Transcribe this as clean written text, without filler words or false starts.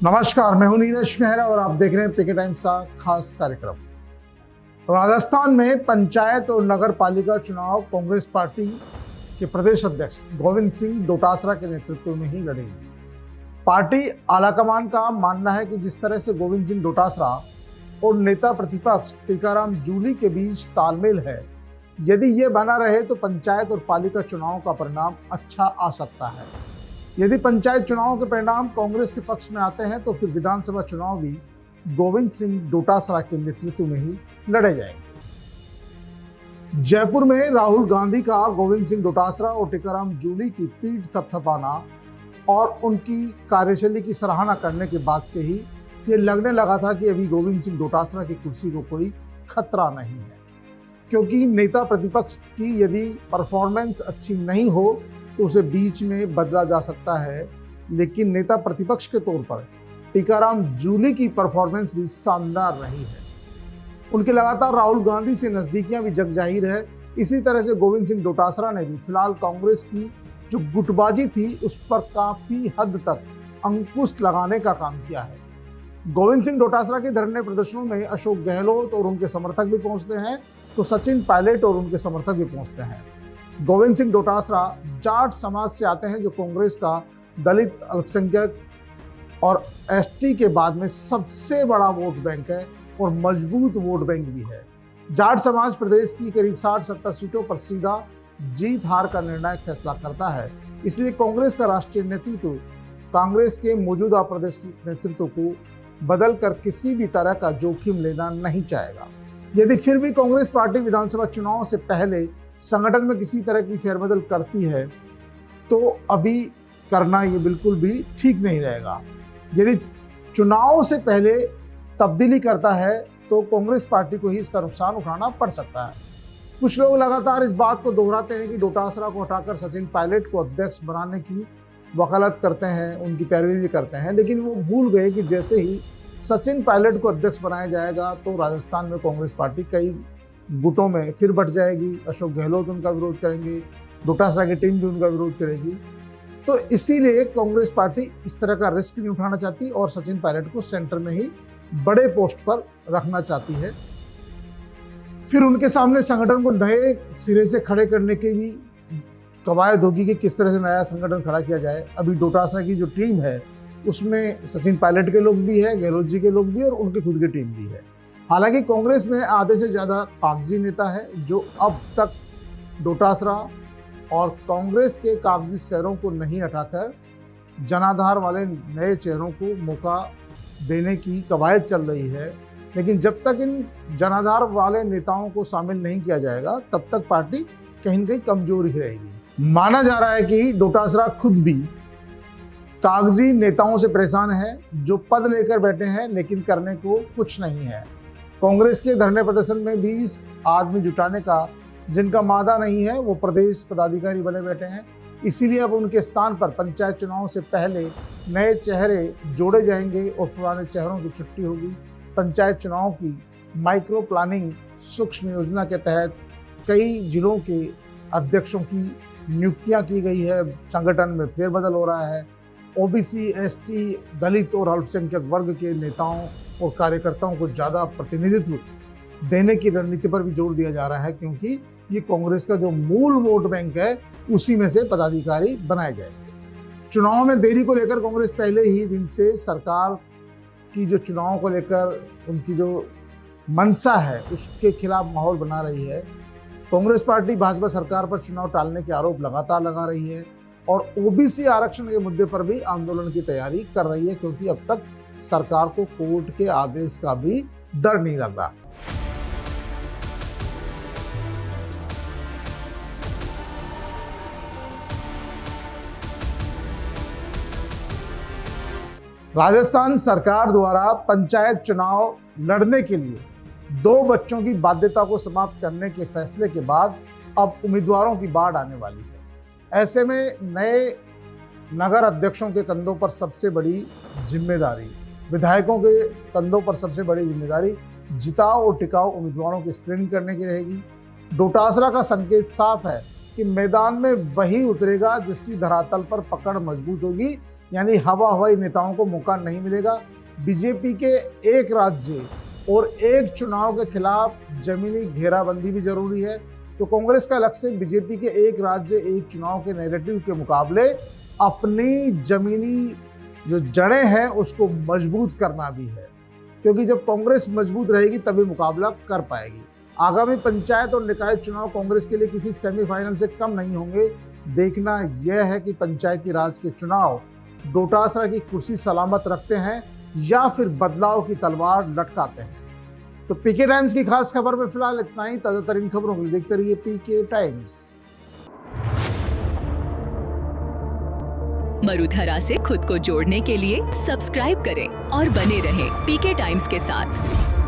नमस्कार, मैं हूं नीरज मेहरा और आप देख रहे हैं पीके टाइम्स का खास कार्यक्रम। राजस्थान में पंचायत और नगर पालिका चुनाव कांग्रेस पार्टी के प्रदेश अध्यक्ष गोविंद सिंह डोटासरा के नेतृत्व में ही लड़ेगी। पार्टी आलाकमान का मानना है कि जिस तरह से गोविंद सिंह डोटासरा और नेता प्रतिपक्ष टीकाराम जूली के बीच तालमेल है, यदि ये बना रहे तो पंचायत और पालिका चुनाव का परिणाम अच्छा आ सकता है। यदि पंचायत चुनाव के परिणाम कांग्रेस के पक्ष में आते हैं तो फिर विधानसभा चुनाव भी गोविंद सिंह डोटासरा के नेतृत्व में ही लड़े जाएंगे। जयपुर में राहुल गांधी का गोविंद सिंह डोटासरा और टीकाराम जूली की पीठ थपथपाना और उनकी कार्यशैली की सराहना करने के बाद से ही ये लगने लगा था कि अभी गोविंद सिंह डोटासरा की कुर्सी को कोई खतरा नहीं है, क्योंकि नेता प्रतिपक्ष की यदि परफॉर्मेंस अच्छी नहीं हो तो उसे बीच में बदला जा सकता है, लेकिन नेता प्रतिपक्ष के तौर पर टीकाराम जूली की परफॉर्मेंस भी शानदार रही है। उनके लगातार राहुल गांधी से नजदीकियां भी जग जाहिर है। इसी तरह से गोविंद सिंह डोटासरा ने भी फिलहाल कांग्रेस की जो गुटबाजी थी उस पर काफी हद तक अंकुश लगाने का काम किया है। गोविंद सिंह डोटासरा के धरने प्रदर्शनों में अशोक गहलोत और उनके समर्थक भी पहुंचते हैं तो सचिन पायलट और उनके समर्थक भी पहुंचते हैं। गोविंद सिंह डोटासरा जाट समाज से आते हैं, जो कांग्रेस का दलित, अल्पसंख्यक और एसटी के बाद में सबसे बड़ा वोट बैंक है और मजबूत वोट बैंक भी है। जाट समाज प्रदेश की करीब 60-70 सीटों पर सीधा जीत हार का निर्णायक फैसला करता है। इसलिए कांग्रेस का राष्ट्रीय नेतृत्व कांग्रेस के मौजूदा प्रदेश नेतृत्व को बदलकर किसी भी तरह का जोखिम लेना नहीं चाहेगा। यदि फिर भी कांग्रेस पार्टी विधानसभा चुनाव से पहले संगठन में किसी तरह की फेरबदल करती है तो अभी करना ये बिल्कुल भी ठीक नहीं रहेगा। यदि चुनाव से पहले तब्दीली करता है तो कांग्रेस पार्टी को ही इसका नुकसान उठाना पड़ सकता है। कुछ लोग लगातार इस बात को दोहराते हैं कि डोटासरा को हटाकर सचिन पायलट को अध्यक्ष बनाने की वकालत करते हैं, उनकी पैरवी भी करते हैं, लेकिन वो भूल गए कि जैसे ही सचिन पायलट को अध्यक्ष बनाया जाएगा तो राजस्थान में कांग्रेस पार्टी कई गुटों में फिर बट जाएगी। अशोक गहलोत उनका विरोध करेंगे, डोटासरा की टीम भी उनका विरोध करेगी। तो इसीलिए कांग्रेस पार्टी इस तरह का रिस्क नहीं उठाना चाहती और सचिन पायलट को सेंटर में ही बड़े पोस्ट पर रखना चाहती है। फिर उनके सामने संगठन को नए सिरे से खड़े करने की भी कवायद होगी कि किस तरह से नया संगठन खड़ा किया जाए। अभी डोटासरा की जो टीम है उसमें सचिन पायलट के लोग भी है, गहलोत जी के लोग भी और उनकी खुद की टीम भी है। हालांकि कांग्रेस में आधे से ज़्यादा कागजी नेता है जो अब तक डोटासरा और कांग्रेस के कागजी चेहरों को नहीं हटाकर जनाधार वाले नए चेहरों को मौका देने की कवायद चल रही है। लेकिन जब तक इन जनाधार वाले नेताओं को शामिल नहीं किया जाएगा तब तक पार्टी कहीं न कहीं कमजोर ही रहेगी। माना जा रहा है कि डोटासरा खुद भी कागजी नेताओं से परेशान है जो पद लेकर बैठे हैं लेकिन करने को कुछ नहीं है। कांग्रेस के धरने प्रदर्शन में 20 आदमी जुटाने का जिनका मादा नहीं है वो प्रदेश पदाधिकारी बने बैठे हैं। इसीलिए अब उनके स्थान पर पंचायत चुनाव से पहले नए चेहरे जोड़े जाएंगे और पुराने चेहरों की छुट्टी होगी। पंचायत चुनाव की माइक्रो प्लानिंग सूक्ष्म योजना के तहत कई जिलों के अध्यक्षों की नियुक्तियां की गई है। संगठन में फेरबदल हो रहा है। ओबीसी, एसटी, दलित और अल्पसंख्यक वर्ग के नेताओं और कार्यकर्ताओं को ज़्यादा प्रतिनिधित्व देने की रणनीति पर भी जोर दिया जा रहा है, क्योंकि ये कांग्रेस का जो मूल वोट बैंक है उसी में से पदाधिकारी बनाए जाएंगे। चुनाव में देरी को लेकर कांग्रेस पहले ही दिन से सरकार की जो चुनाव को लेकर उनकी जो मंशा है उसके खिलाफ माहौल बना रही है। कांग्रेस पार्टी भाजपा सरकार पर चुनाव टालने के आरोप लगातार लगा रही है और ओबीसी आरक्षण के मुद्दे पर भी आंदोलन की तैयारी कर रही है, क्योंकि अब तक सरकार को कोर्ट के आदेश का भी डर नहीं लग रहा। राजस्थान सरकार द्वारा पंचायत चुनाव लड़ने के लिए 2 बच्चों की बाध्यता को समाप्त करने के फैसले के बाद अब उम्मीदवारों की बाढ़ आने वाली है। ऐसे में नए नगर अध्यक्षों के कंधों पर सबसे बड़ी जिम्मेदारी, विधायकों के कंधों पर सबसे बड़ी जिम्मेदारी जिताओ और टिकाऊ उम्मीदवारों की स्क्रीनिंग करने की रहेगी। डोटासरा का संकेत साफ है कि मैदान में वही उतरेगा जिसकी धरातल पर पकड़ मजबूत होगी, यानी हवाई नेताओं को मौका नहीं मिलेगा। बीजेपी के एक राज्य और एक चुनाव के खिलाफ जमीनी घेराबंदी भी जरूरी है। तो कांग्रेस का लक्ष्य बीजेपी के एक राज्य एक चुनाव के नैरेटिव के मुकाबले अपनी जमीनी जो जड़ें हैं उसको मजबूत करना भी है, क्योंकि जब कांग्रेस मजबूत रहेगी तभी मुकाबला कर पाएगी। आगामी पंचायत और निकाय चुनाव कांग्रेस के लिए किसी सेमीफाइनल से कम नहीं होंगे। देखना यह है कि पंचायती राज के चुनाव डोटासरा की कुर्सी सलामत रखते हैं या फिर बदलाव की तलवार लटकाते हैं। तो पीके टाइम्स की खास खबर में फिलहाल इतना ही। ताजा तरीन खबरों के लिए देखते रहिए पीके टाइम्स। मरुधरा से खुद को जोड़ने के लिए सब्सक्राइब करें और बने रहें पीके टाइम्स के साथ।